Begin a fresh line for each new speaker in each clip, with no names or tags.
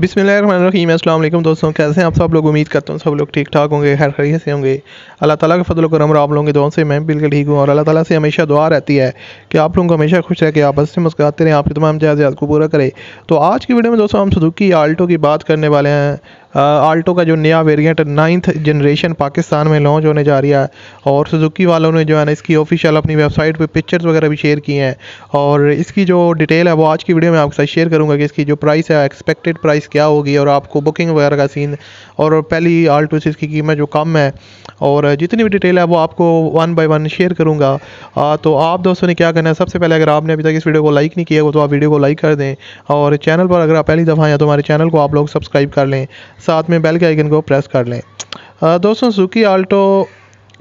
बिस्मिल्लाहिर्रहमानिर्रहीम। अस्सलाम वालेकुम दोस्तों, कैसे हैं आप सब लोग। उम्मीद करता हूँ सब लोग ठीक ठाक होंगे, खैर खैरियत से होंगे। अल्लाह ताला के फजल करम और आप लोगों की दुआओं से मैं भी बिल्कुल ठीक हूँ और अल्लाह ताला से हमेशा दुआ रहती है कि आप लोगों को हमेशा खुश रखे, आप हंसते मुस्कुराते रहें, आपकी तमाम ज़रूरियात को पूरा करे। तो आज की वीडियो में दोस्तों हम सुजुकी आल्टो की बात करने वाले हैं। आल्टो का जो नया वेरिएंट 9th जनरेशन पाकिस्तान में लॉन्च होने जा रही है और सुजुकी वालों ने जो है ना इसकी ऑफिशियल अपनी वेबसाइट पे पिक्चर्स वगैरह भी शेयर की हैं और इसकी जो डिटेल है वो आज की वीडियो में आपके साथ शेयर करूंगा कि इसकी जो प्राइस है, एक्सपेक्टेड प्राइस क्या होगी और आपको बुकिंग वगैरह का सीन और पहली आल्टो से इसकी कीमत जो कम है और जितनी भी डिटेल है वो आपको वन बाय वन शेयर करूँगा। तो आप दोस्तों ने क्या करना है, सबसे पहले अगर आपने अभी तक इस वीडियो को लाइक नहीं किया हो तो आप वीडियो को लाइक कर दें और चैनल पर अगर आप पहली दफ़ा आए तो हमारे चैनल को आप लोग सब्सक्राइब कर लें, साथ में बेल के आइकन को प्रेस कर लें। दोस्तों सुजुकी आल्टो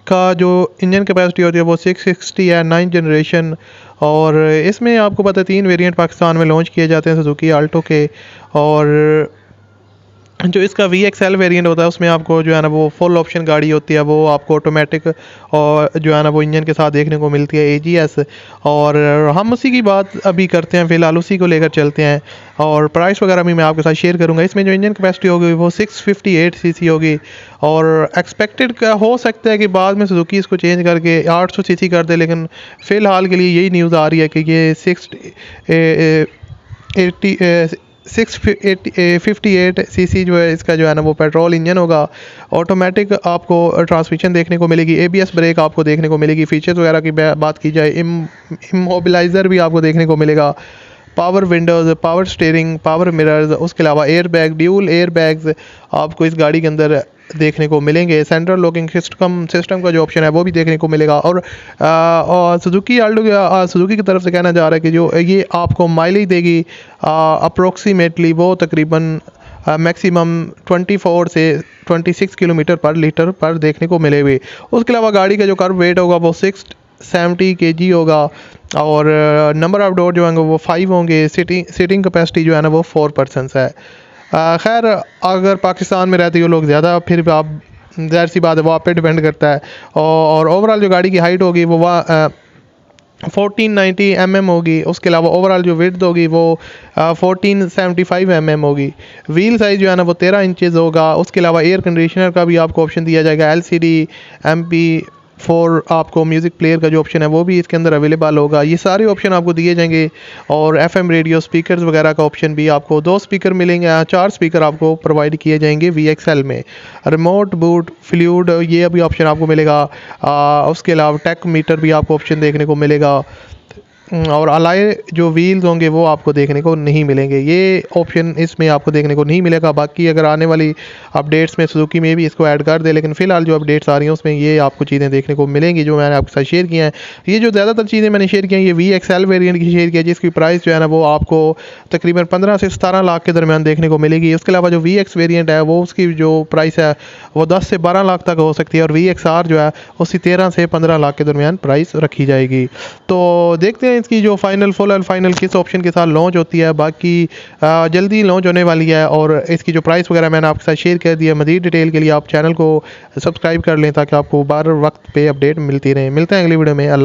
का जो इंजन कैपेसिटी होती है वो 660 है, 9th जनरेशन। और इसमें आपको पता है 3 वेरिएंट पाकिस्तान में लॉन्च किए जाते हैं सुजुकी आल्टो के। और जो इसका VXL वेरिएंट होता है उसमें आपको जो है ना वो फुल ऑप्शन गाड़ी होती है, वो आपको ऑटोमेटिक और जो है ना वो इंजन के साथ देखने को मिलती है AGS। और हम उसी की बात अभी करते हैं, फ़िलहाल उसी को लेकर चलते हैं और प्राइस वगैरह भी मैं आपके साथ शेयर करूंगा। इसमें जो इंजन कैपेसिटी होगी वो 658 सीसी होगी और एक्सपेक्टेड का हो सकता है कि बाद में सुजुकी इसको चेंज करके 800 सीसी कर दे, लेकिन फ़िलहाल के लिए यही न्यूज़ आ रही है कि ये 658 सीसी जो है इसका जो है ना वो पेट्रोल इंजन होगा। ऑटोमेटिक आपको ट्रांसमिशन देखने को मिलेगी, ABS ब्रेक आपको देखने को मिलेगी। फीचर्स वगैरह की बात की जाए, इमोबिलाइज़र भी आपको देखने को मिलेगा, power Windows, power steering, power mirrors, उसके अलावा air bag, dual air bags आपको इस गाड़ी के अंदर देखने को मिलेंगे। सेंट्रल लॉकिंग सिस्टम का जो ऑप्शन है वो भी देखने को मिलेगा। और सुजुकी आल्टो सुजुकी की तरफ से कहना जा रहा है कि जो ये आपको माइलेज देगी अप्रोक्सीमेटली वो तकरीबन मैक्सिमम 24 से 26 किलोमीटर पर लीटर पर देखने को मिलेगी। उसके अलावा गाड़ी का जो कर्व वेट होगा वो 670 kg होगा और नंबर ऑफ डोर जो होंगे वो 5 होंगे। सीटिंग कैपेसिटी जो है ना वो 4 पर्सनस है। खैर अगर पाकिस्तान में रहते हो लोग ज़्यादा, फिर भी आप ज़ाहिर सी बात है वो आप पे डिपेंड करता है। और ओवरऑल जो गाड़ी की हाइट होगी वो 1490 mm होगी। उसके अलावा ओवरऑल जो विड्थ होगी वो 1475 mm होगी। व्हील साइज़ जो है ना वो 13 इंचज़ होगा। उसके अलावा एयर कंडीशनर का भी आपको ऑप्शन दिया जाएगा, LCD MP4 आपको म्यूज़िक प्लेयर का जो ऑप्शन है वो भी इसके अंदर अवेलेबल होगा। ये सारे ऑप्शन आपको दिए जाएंगे और FM रेडियो स्पीकर्स वगैरह का ऑप्शन भी आपको 2 स्पीकर मिलेंगे, 4 स्पीकर आपको प्रोवाइड किए जाएंगे VXL में। रिमोट बूट फ्लूइड ये अभी ऑप्शन आपको मिलेगा। उसके अलावा टेक मीटर भी आपको ऑप्शन देखने को मिलेगा और अलाय जो व्हील्स होंगे वो आपको देखने को नहीं मिलेंगे। ये ऑप्शन इसमें आपको देखने को नहीं मिलेगा। बाकी अगर आने वाली अपडेट्स में सुजुकी में भी इसको ऐड कर दे, लेकिन फ़िलहाल जो अपडेट्स आ रही हैं उसमें ये आपको चीज़ें देखने को मिलेंगी जो मैंने आपके साथ शेयर किया हैं। ये जो ज़्यादातर चीज़ें मैंने शेयर की हैं ये VXL वेरिएंट की शेयर किया, जिसकी प्राइस जो है ना वो आपको तकरीबन 15 से 17 लाख के दरमियान देखने को मिलेगी। उसके अलावा जो VX वेरिएंट है वो उसकी जो प्राइस है वो 10 से 12 लाख तक हो सकती है और VXR जो है उसकी 13 से 15 लाख के दरमियान प्राइस रखी जाएगी। तो देखते हैं इसकी जो फाइनल किस ऑप्शन के साथ लॉन्च होती है। बाकी जल्दी लॉन्च होने वाली है और इसकी जो प्राइस वगैरह मैंने आपके साथ शेयर कर दिया। मज़ीद डिटेल के लिए आप चैनल को सब्सक्राइब कर लें ताकि आपको बार वक्त पे अपडेट मिलती रहे। मिलते हैं अगली वीडियो में। अल्लाह।